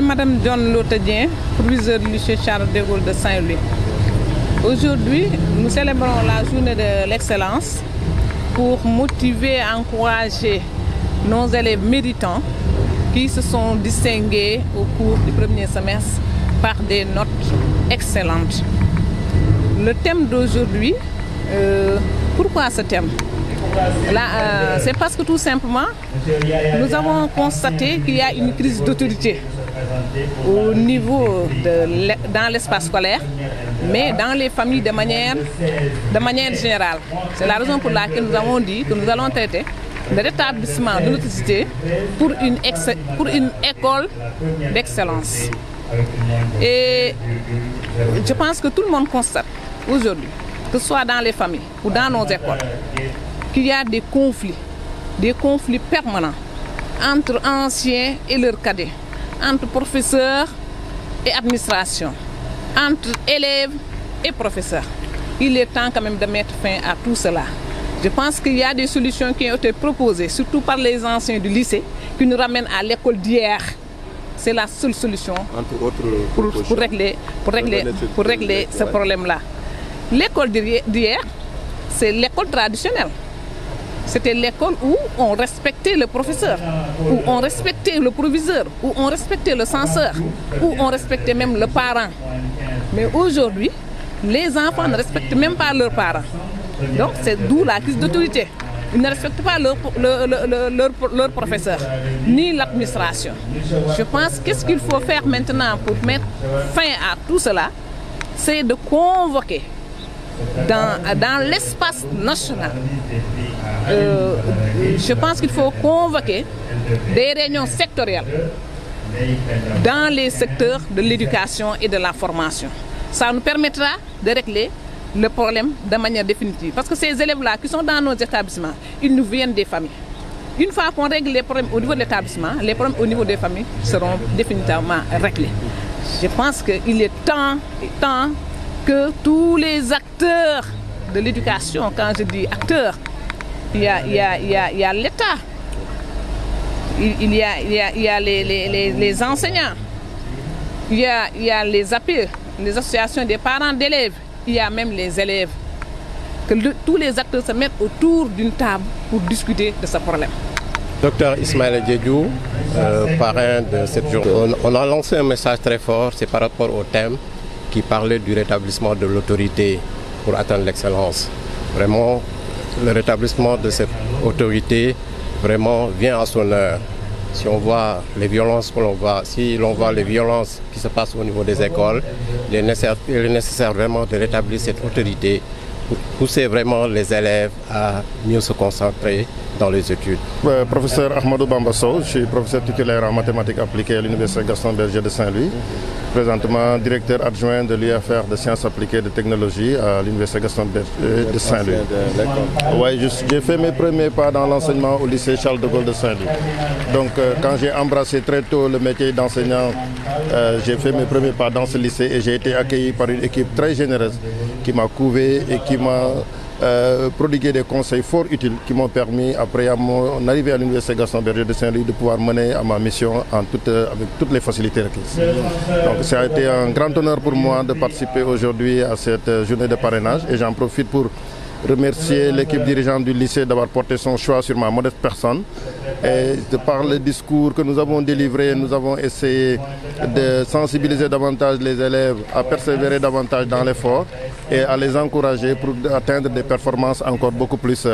Madame John Lotadien, proviseur du lycée Charles de Gaulle de Saint-Louis. Aujourd'hui, nous célébrons la journée de l'excellence pour motiver et encourager nos élèves méritants qui se sont distingués au cours du premier semestre par des notes excellentes. Le thème d'aujourd'hui, pourquoi ce thème? C'est parce que tout simplement, nous avons constaté qu'il y a une crise d'autorité au niveau dans l'espace scolaire, mais dans les familles de manière générale. C'est la raison pour laquelle nous avons dit que nous allons traiter le rétablissement de l'autorité pour une école d'excellence. Et je pense que tout le monde constate aujourd'hui, que ce soit dans les familles ou dans nos écoles, qu'il y a des conflits permanents entre anciens et leurs cadets, entre professeurs et administration, entre élèves et professeurs. Il est temps quand même de mettre fin à tout cela. Je pense qu'il y a des solutions qui ont été proposées, surtout par les anciens du lycée, qui nous ramènent à l'école d'hier. C'est la seule solution pour régler ce problème-là. L'école d'hier, c'est l'école traditionnelle. C'était l'école où on respectait le professeur, où on respectait le proviseur, où on respectait le censeur, où on respectait même le parent. Mais aujourd'hui, les enfants ne respectent même pas leurs parents. Donc c'est d'où la crise d'autorité. Ils ne respectent pas leur professeur, ni l'administration. Je pense qu'est-ce qu'il faut faire maintenant pour mettre fin à tout cela, c'est de convoquer dans l'espace national. Je pense qu'il faut convoquer des réunions sectorielles dans les secteurs de l'éducation et de la formation. Ça nous permettra de régler le problème de manière définitive. Parce que ces élèves-là qui sont dans nos établissements, ils nous viennent des familles. Une fois qu'on règle les problèmes au niveau de l'établissement, les problèmes au niveau des familles seront définitivement réglés. Je pense qu'il est temps que tous les acteurs de l'éducation, quand je dis acteurs, il y a l'État, il y a les enseignants, il y a les APE, les associations des parents d'élèves, il y a même les élèves. Que tous les acteurs se mettent autour d'une table pour discuter de ce problème. Docteur Ismaël Diédiou, parrain de cette journée. On a lancé un message très fort, c'est par rapport au thème qui parlait du rétablissement de l'autorité pour atteindre l'excellence. Vraiment, le rétablissement de cette autorité vraiment vient à son heure. Si on voit les violences que l'on voit, si l'on voit les violences qui se passent au niveau des écoles, il est nécessaire vraiment de rétablir cette autorité pour pousser vraiment les élèves à mieux se concentrer dans les études. Professeur Ahmadou Bamba Sow, je suis professeur titulaire en mathématiques appliquées à l'Université Gaston Berger de Saint-Louis, présentement directeur adjoint de l'UFR de sciences appliquées et de technologie à l'Université Gaston Berger de Saint-Louis. Ouais, j'ai fait mes premiers pas dans l'enseignement au lycée Charles de Gaulle de Saint-Louis. Donc quand j'ai embrassé très tôt le métier d'enseignant, j'ai fait mes premiers pas dans ce lycée et j'ai été accueilli par une équipe très généreuse qui m'a couvé et qui m'a prodiguer des conseils fort utiles qui m'ont permis, après à mon arrivée à l'Université Gaston Berger de Saint-Louis, de pouvoir mener à ma mission avec toutes les facilités requises. Donc ça a été un grand honneur pour moi de participer aujourd'hui à cette journée de parrainage et j'en profite pour remercier l'équipe dirigeante du lycée d'avoir porté son choix sur ma modeste personne. Et par le discours que nous avons délivré, nous avons essayé de sensibiliser davantage les élèves à persévérer davantage dans l'effort et à les encourager pour atteindre des performances encore beaucoup plus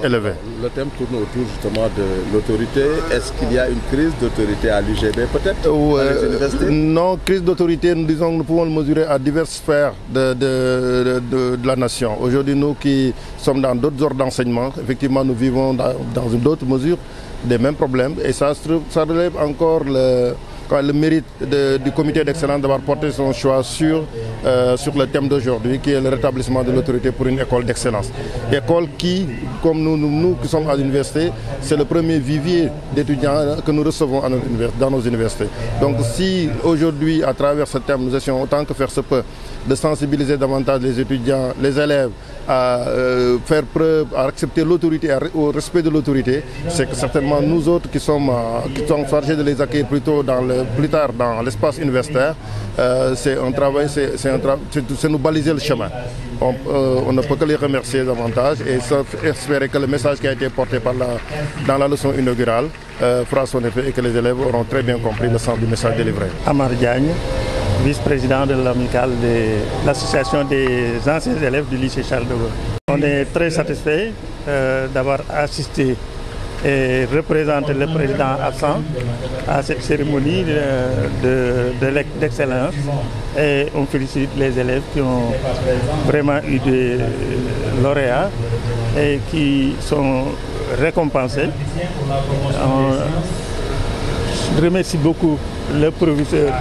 élevées. Le thème tourne autour justement de l'autorité. Est-ce qu'il y a une crise d'autorité à l'UGB peut-être dans les universités? Non, crise d'autorité, nous pouvons le mesurer à diverses sphères de la nation. Aujourd'hui, nous qui sommes dans d'autres ordres d'enseignement, effectivement, nous vivons dans une autre mesure des mêmes problèmes et ça relève encore le mérite du comité d'excellence d'avoir porté son choix sur le thème d'aujourd'hui qui est le rétablissement de l'autorité pour une école d'excellence. École qui, comme nous qui sommes à l'université, c'est le premier vivier d'étudiants que nous recevons dans nos universités. Donc si aujourd'hui, à travers ce thème, nous essayons autant que faire se peut de sensibiliser davantage les étudiants, les élèves à faire preuve, à accepter l'autorité, au respect de l'autorité, c'est que certainement nous autres qui sommes chargés de les accueillir plutôt dans plus tard dans l'espace universitaire, c'est un travail, c'est nous baliser le chemin. On ne peut que les remercier davantage et espérer que le message qui a été porté dans la leçon inaugurale fera son effet et que les élèves auront très bien compris le sens du message délivré. Amar Diagne, vice-président de l'amicale de l'association des anciens élèves du lycée Charles de Gaulle. On est très satisfait d'avoir assisté et représenté le président absent à cette cérémonie d'excellence. Et on félicite les élèves qui ont vraiment eu des lauréats et qui sont récompensés. Je remercie beaucoup le professeur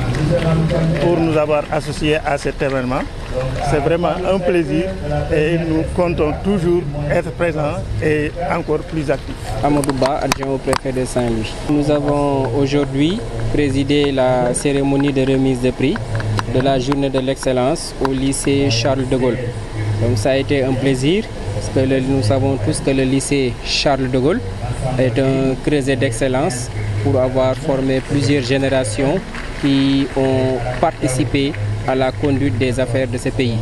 pour nous avoir associés à cet événement. C'est vraiment un plaisir et nous comptons toujours être présents et encore plus actifs. Amadou Ba, adjoint au préfet de Saint-Louis. Nous avons aujourd'hui présidé la cérémonie de remise de prix de la journée de l'excellence au lycée Charles de Gaulle. Donc ça a été un plaisir parce que nous savons tous que le lycée Charles de Gaulle est un creuset d'excellence pour avoir formé plusieurs générations qui ont participé à la conduite des affaires de ce pays.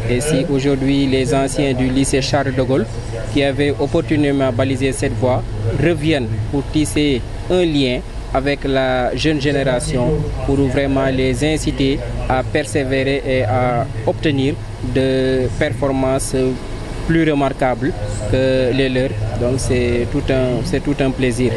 Et si aujourd'hui les anciens du lycée Charles de Gaulle, qui avaient opportunément balisé cette voie, reviennent pour tisser un lien avec la jeune génération pour vraiment les inciter à persévérer et à obtenir de performances plus remarquables que les leurs. Donc c'est tout un plaisir.